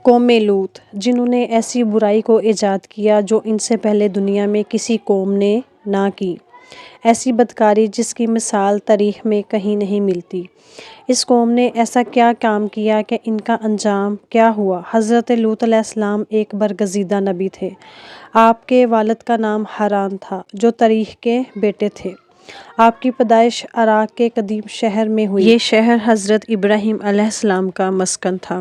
قوم لوط، جنہوں نے ایسی برائی کو ایجاد کیا جو ان سے پہلے دنیا میں کسی قوم نے نہ کی، ایسی بدکاری جس کی مثال تاریخ میں کہیں نہیں ملتی۔ اس قوم نے ایسا کیا کام کیا کہ ان کا انجام کیا ہوا؟ حضرت لوط علیہ السلام ایک برگزیدہ نبی تھے۔ آپ کے والد کا نام حاران تھا جو تاریخ کے بیٹے تھے۔ آپ کی پیدائش عراق کے قدیم شہر میں ہوئی۔ یہ شہر حضرت ابراہیم علیہ السلام کا مسکن تھا۔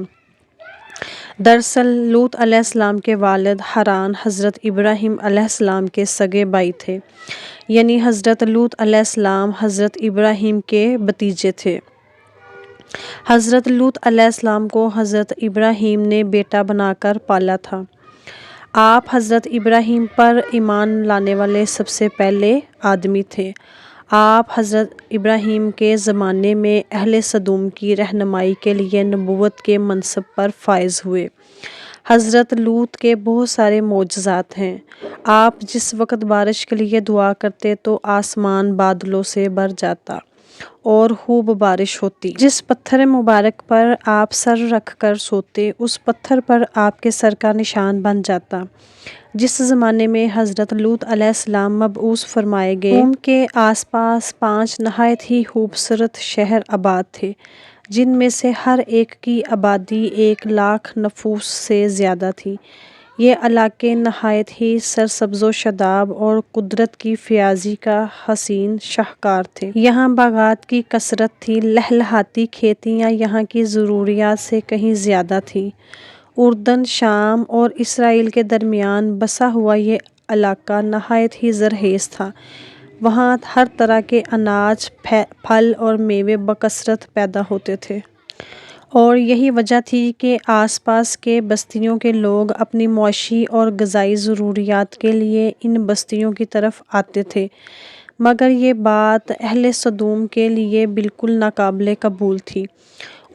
دراصل لوط علیہ السلام کے والد حاران حضرت ابراہیم علیہ السلام کے سگے بھائی تھے، یعنی حضرت لوط علیہ السلام حضرت ابراہیم کے بھتیجے تھے۔ حضرت لوط علیہ السلام کو حضرت ابراہیم نے بیٹا بنا کر پالا تھا۔ آپ حضرت ابراہیم پر ایمان لانے والے سب سے پہلے آدمی تھے۔ آپ حضرت ابراہیم کے زمانے میں اہل سدوم کی رہنمائی کے لیے نبوت کے منصب پر فائز ہوئے۔ حضرت لوط کے بہت سارے معجزات ہیں۔ آپ جس وقت بارش کے لیے دعا کرتے تو آسمان بادلوں سے بھر جاتا اور خوب بارش ہوتی۔ جس پتھر مبارک پر آپ سر رکھ کر سوتے اس پتھر پر آپ کے سر کا نشان بن جاتا۔ جس زمانے میں حضرت لوط علیہ السلام مبعوث فرمائے گئے، قوم کے آس پاس 5 نہایت ہی خوبصورت شہر آباد تھے، جن میں سے ہر ایک کی آبادی 1,00,000 نفوس سے زیادہ تھی۔ یہ علاقے نہایت ہی سرسبز و شاداب اور قدرت کی فیاضی کا حسین شاہکار تھے۔ یہاں باغات کی کثرت تھی، لہلہاتی کھیتیاں یہاں کی ضروریات سے کہیں زیادہ تھیں۔ اردن، شام اور اسرائیل کے درمیان بسا ہوا یہ علاقہ نہایت ہی زرخیز تھا۔ وہاں ہر طرح کے اناج، پھل اور میوے بکثرت پیدا ہوتے تھے۔ اور یہی وجہ تھی کہ آس پاس کے بستیوں کے لوگ اپنی معاشی اور غذائی ضروریات کے لیے ان بستیوں کی طرف آتے تھے۔ مگر یہ بات اہل سدوم کے لیے بالکل ناقابل قبول تھی۔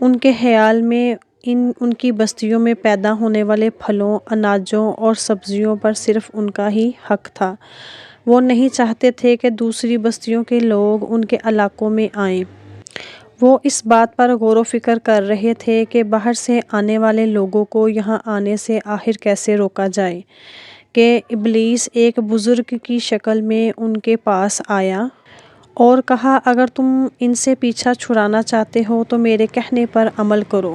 ان کے خیال میں ان کی بستیوں میں پیدا ہونے والے پھلوں، اناجوں اور سبزیوں پر صرف ان کا ہی حق تھا۔ وہ نہیں چاہتے تھے کہ دوسری بستیوں کے لوگ ان کے علاقوں میں آئیں۔ وہ اس بات پر غور و فکر کر رہے تھے کہ باہر سے آنے والے لوگوں کو یہاں آنے سے آخر کیسے روکا جائے کہ ابلیس ایک بزرگ کی شکل میں ان کے پاس آیا اور کہا، اگر تم ان سے پیچھا چھڑانا چاہتے ہو تو میرے کہنے پر عمل کرو۔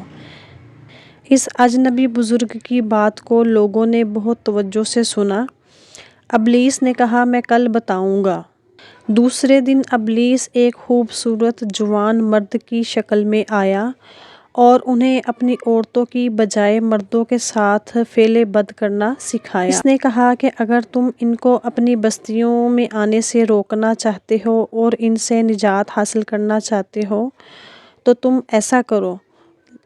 اس اجنبی بزرگ کی بات کو لوگوں نے بہت توجہ سے سنا۔ ابلیس نے کہا، میں کل بتاؤں گا۔ دوسرے دن ابلیس ایک خوبصورت جوان مرد کی شکل میں آیا اور انہیں اپنی عورتوں کی بجائے مردوں کے ساتھ فعل بد کرنا سکھایا۔ اس نے کہا کہ اگر تم ان کو اپنی بستیوں میں آنے سے روکنا چاہتے ہو اور ان سے نجات حاصل کرنا چاہتے ہو تو تم ایسا کرو،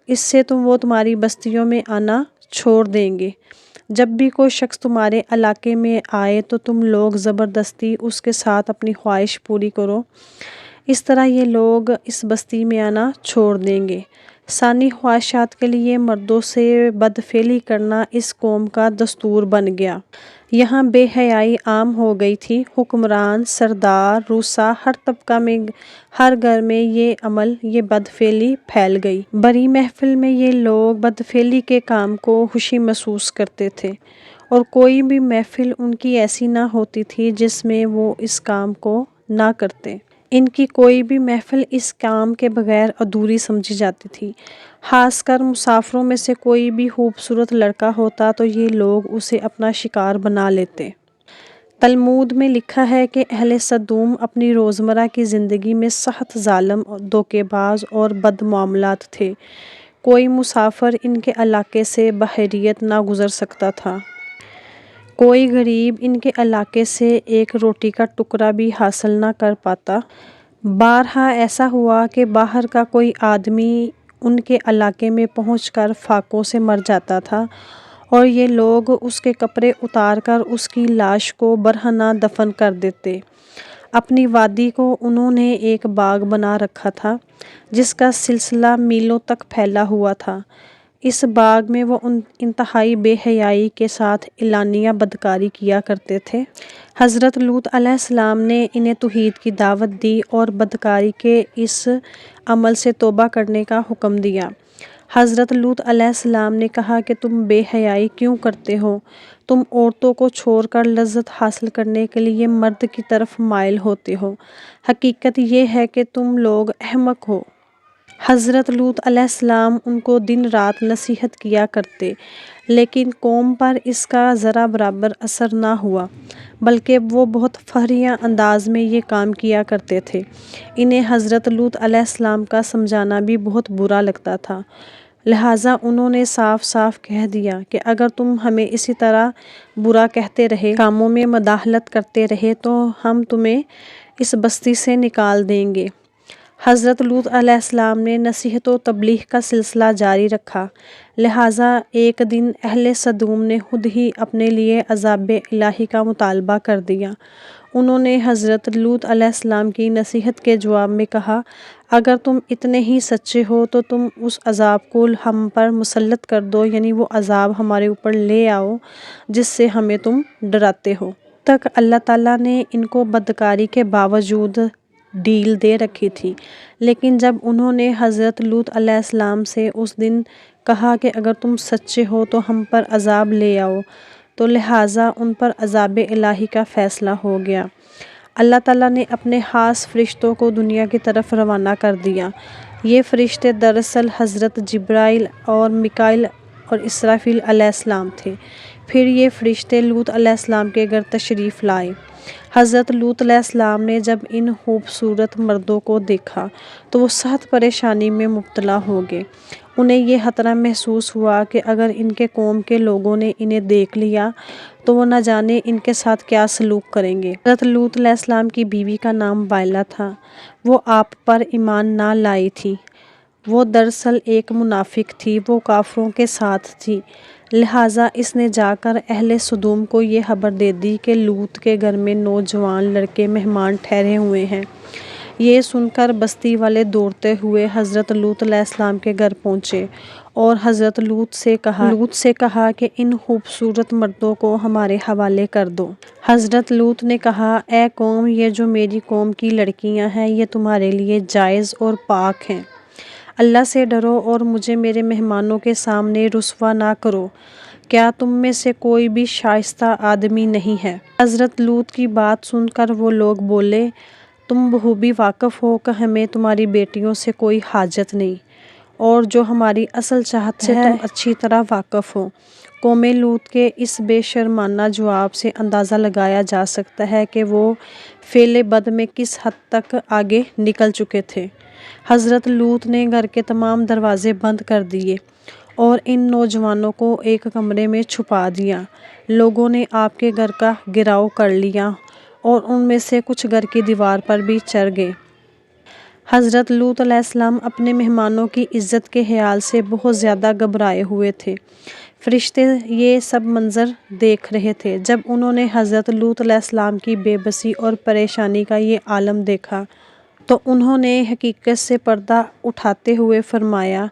اس سے وہ تمہاری بستیوں میں آنا چھوڑ دیں گے۔ جب بھی کوئی شخص تمہارے علاقے میں آئے تو تم لوگ زبردستی اس کے ساتھ اپنی خواہش پوری کرو، اس طرح یہ لوگ اس بستی میں آنا چھوڑ دیں گے۔ ثانی خواہشات کے لیے مردوں سے بدفعلی کرنا اس قوم کا دستور بن گیا۔ یہاں بے حیائی عام ہو گئی تھی۔ حکمران، سردار، روسا، ہر طبقہ میں، ہر گھر میں یہ عمل، یہ بدفعلی پھیل گئی۔ بڑی محفل میں یہ لوگ بدفعلی کے کام کو خوشی محسوس کرتے تھے اور کوئی بھی محفل ان کی ایسی نہ ہوتی تھی جس میں وہ اس کام کو نہ کرتے۔ ان کی کوئی بھی محفل اس کام کے بغیر ادھوری سمجھی جاتی تھی۔ خاص کر مسافروں میں سے کوئی بھی خوبصورت لڑکا ہوتا تو یہ لوگ اسے اپنا شکار بنا لیتے۔ تلمود میں لکھا ہے کہ اہل سدوم اپنی روزمرہ کی زندگی میں سخت ظالم، دھوکے باز اور بد معاملات تھے۔ کوئی مسافر ان کے علاقے سے بحیثیت نہ گزر سکتا تھا۔ کوئی غریب ان کے علاقے سے ایک روٹی کا ٹکڑا بھی حاصل نہ کر پاتا۔ بارہا ایسا ہوا کہ باہر کا کوئی آدمی ان کے علاقے میں پہنچ کر فاقوں سے مر جاتا تھا اور یہ لوگ اس کے کپڑے اتار کر اس کی لاش کو برہنہ دفن کر دیتے۔ اپنی وادی کو انہوں نے ایک باغ بنا رکھا تھا جس کا سلسلہ میلوں تک پھیلا ہوا تھا۔ اس باغ میں وہ انتہائی بے حیائی کے ساتھ اعلانیہ بدکاری کیا کرتے تھے۔ حضرت لوط علیہ السلام نے انہیں توحید کی دعوت دی اور بدکاری کے اس عمل سے توبہ کرنے کا حکم دیا۔ حضرت لوط علیہ السلام نے کہا کہ تم بے حیائی کیوں کرتے ہو؟ تم عورتوں کو چھوڑ کر لذت حاصل کرنے کے لیے مرد کی طرف مائل ہوتے ہو۔ حقیقت یہ ہے کہ تم لوگ احمق ہو۔ حضرت لوط علیہ السلام ان کو دن رات نصیحت کیا کرتے، لیکن قوم پر اس کا ذرا برابر اثر نہ ہوا، بلکہ وہ بہت فخریہ انداز میں یہ کام کیا کرتے تھے۔ انہیں حضرت لوط علیہ السلام کا سمجھانا بھی بہت برا لگتا تھا، لہٰذا انہوں نے صاف صاف کہہ دیا کہ اگر تم ہمیں اسی طرح برا کہتے رہے، کاموں میں مداخلت کرتے رہے تو ہم تمہیں اس بستی سے نکال دیں گے۔ حضرت لوط علیہ السلام نے نصیحت و تبلیغ کا سلسلہ جاری رکھا، لہٰذا ایک دن اہل سدوم نے خود ہی اپنے لیے عذاب الہی کا مطالبہ کر دیا۔ انہوں نے حضرت لوط علیہ السلام کی نصیحت کے جواب میں کہا، اگر تم اتنے ہی سچے ہو تو تم اس عذاب کو ہم پر مسلط کر دو، یعنی وہ عذاب ہمارے اوپر لے آؤ جس سے ہمیں تم ڈراتے ہو۔ تک اللہ تعالیٰ نے ان کو بدکاری کے باوجود ڈیل دے رکھی تھی، لیکن جب انہوں نے حضرت لوط علیہ السلام سے اس دن کہا کہ اگر تم سچے ہو تو ہم پر عذاب لے آؤ، تو لہٰذا ان پر عذاب الہی کا فیصلہ ہو گیا۔ اللہ تعالیٰ نے اپنے خاص فرشتوں کو دنیا کی طرف روانہ کر دیا۔ یہ فرشتے دراصل حضرت جبرائیل اور میکائیل اور اسرافیل علیہ السلام تھے۔ پھر یہ فرشتے لوط علیہ السلام کے گھر تشریف لائے۔ حضرت لوط علیہ السلام نے جب ان خوبصورت مردوں کو دیکھا تو وہ سخت پریشانی میں مبتلا ہو گئے۔ انہیں یہ خطرہ محسوس ہوا کہ اگر ان کے قوم کے لوگوں نے انہیں دیکھ لیا تو وہ نہ جانے ان کے ساتھ کیا سلوک کریں گے۔ حضرت لوط علیہ السلام کی بیوی کا نام وائلہ تھا، وہ آپ پر ایمان نہ لائی تھی۔ وہ دراصل ایک منافق تھی، وہ کافروں کے ساتھ تھی، لہٰذا اس نے جا کر اہل سدوم کو یہ خبر دے دی کہ لوط کے گھر میں نوجوان لڑکے مہمان ٹھہرے ہوئے ہیں۔ یہ سن کر بستی والے دوڑتے ہوئے حضرت لوط علیہ السلام کے گھر پہنچے اور حضرت لوط سے کہا کہ ان خوبصورت مردوں کو ہمارے حوالے کر دو۔ حضرت لوط نے کہا، اے قوم، یہ جو میری قوم کی لڑکیاں ہیں یہ تمہارے لیے جائز اور پاک ہیں۔ اللہ سے ڈرو اور مجھے میرے مہمانوں کے سامنے رسوا نہ کرو۔ کیا تم میں سے کوئی بھی شائستہ آدمی نہیں ہے؟ حضرت لوط کی بات سن کر وہ لوگ بولے، تم بخوبی واقف ہو کہ ہمیں تمہاری بیٹیوں سے کوئی حاجت نہیں، اور جو ہماری اصل چاہت سے تم اچھی طرح واقف ہو۔ قوم لوط کے اس بے شرمانہ جواب سے اندازہ لگایا جا سکتا ہے کہ وہ فعل بد میں کس حد تک آگے نکل چکے تھے۔ حضرت لوط نے گھر کے تمام دروازے بند کر دیے اور ان نوجوانوں کو ایک کمرے میں چھپا دیا۔ لوگوں نے آپ کے گھر کا گھیراؤ کر لیا اور ان میں سے کچھ گھر کی دیوار پر بھی چڑھ گئے۔ حضرت لوط علیہ السلام اپنے مہمانوں کی عزت کے خیال سے بہت زیادہ گھبرائے ہوئے تھے۔ فرشتے یہ سب منظر دیکھ رہے تھے۔ جب انہوں نے حضرت لوط علیہ السلام کی بے بسی اور پریشانی کا یہ عالم دیکھا تو انہوں نے حقیقت سے پردہ اٹھاتے ہوئے فرمایا،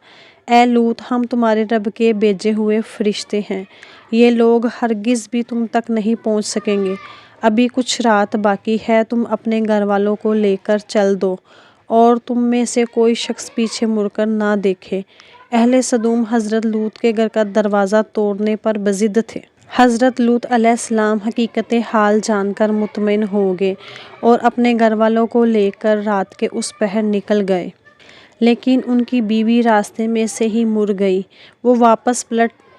اے لوط، ہم تمہارے رب کے بھیجے ہوئے فرشتے ہیں، یہ لوگ ہرگز بھی تم تک نہیں پہنچ سکیں گے۔ ابھی کچھ رات باقی ہے، تم اپنے گھر والوں کو لے کر چل دو اور تم میں سے کوئی شخص پیچھے مڑ کر نہ دیکھے۔ اہل سدوم حضرت لوط کے گھر کا دروازہ توڑنے پر بضد تھے۔ حضرت لوط علیہ السلام حقیقت حال جان کر مطمئن ہو گئے اور اپنے گھر والوں کو لے کر رات کے اس پہر نکل گئے، لیکن ان کی بیوی راستے میں سے ہی مر گئی۔ وہ واپس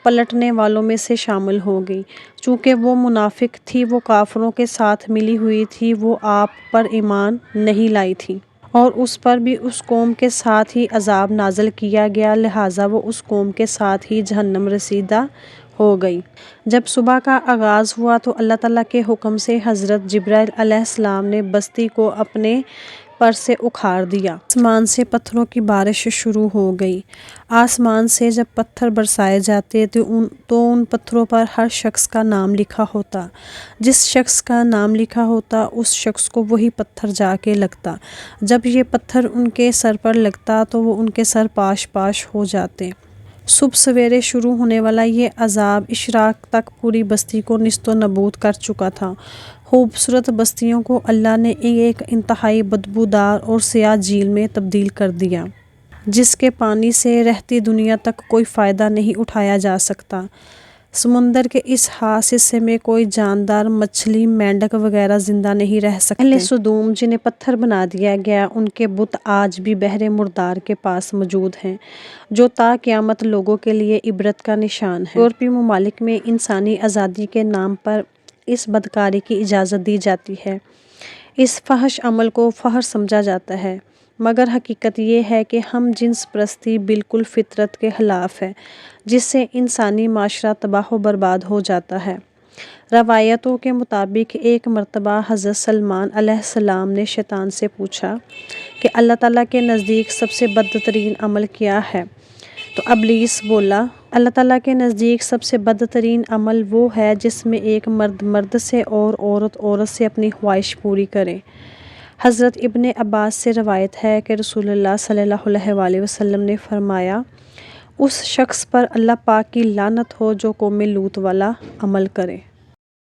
پلٹنے والوں میں سے شامل ہو گئی۔ چونکہ وہ منافق تھی، وہ کافروں کے ساتھ ملی ہوئی تھی، وہ آپ پر ایمان نہیں لائی تھی اور اس پر بھی اس قوم کے ساتھ ہی عذاب نازل کیا گیا، لہٰذا وہ اس قوم کے ساتھ ہی جہنم رسیدہ ہو گئی۔ جب صبح کا آغاز ہوا تو اللہ تعالیٰ کے حکم سے حضرت جبرائیل علیہ السلام نے بستی کو اپنے پر سے اکھاڑ دیا۔ آسمان سے پتھروں کی بارش شروع ہو گئی۔ آسمان سے جب پتھر برسائے جاتے تو ان پتھروں پر ہر شخص کا نام لکھا ہوتا۔ جس شخص کا نام لکھا ہوتا اس شخص کو وہی پتھر جا کے لگتا۔ جب یہ پتھر ان کے سر پر لگتا تو وہ ان کے سر پاش پاش ہو جاتے۔ صبح سویرے شروع ہونے والا یہ عذاب اشراق تک پوری بستی کو نیست و نابود کر چکا تھا۔ خوبصورت بستیوں کو اللہ نے ایک انتہائی بدبودار اور سیاہ جھیل میں تبدیل کر دیا۔ جس کے پانی سے رہتی دنیا تک کوئی فائدہ نہیں اٹھایا جا سکتا۔ سمندر کے اس خاص حصے میں کوئی جاندار مچھلی، مینڈک وغیرہ زندہ نہیں رہ سکتے۔ اہل سدوم جنہیں پتھر بنا دیا گیا، ان کے بت آج بھی بحر مردار کے پاس موجود ہیں، جو تا قیامت لوگوں کے لیے عبرت کا نشان ہے۔ یورپی ممالک میں انسانی آزادی کے نام پر اس بدکاری کی اجازت دی جاتی ہے۔ اس فحش عمل کو فخر سمجھا جاتا ہے، مگر حقیقت یہ ہے کہ ہم جنس پرستی بالکل فطرت کے خلاف ہے، جس سے انسانی معاشرہ تباہ و برباد ہو جاتا ہے۔ روایتوں کے مطابق ایک مرتبہ حضرت سلمان علیہ السلام نے شیطان سے پوچھا کہ اللہ تعالیٰ کے نزدیک سب سے بدترین عمل کیا ہے؟ تو ابلیس بولا، اللہ تعالیٰ کے نزدیک سب سے بدترین عمل وہ ہے جس میں ایک مرد مرد سے اور عورت عورت سے اپنی خواہش پوری کرے۔ حضرت ابن عباس سے روایت ہے کہ رسول اللہ صلی اللہ علیہ وسلم نے فرمایا، اس شخص پر اللہ پاک کی لعنت ہو جو قوم لوط والا عمل کرے۔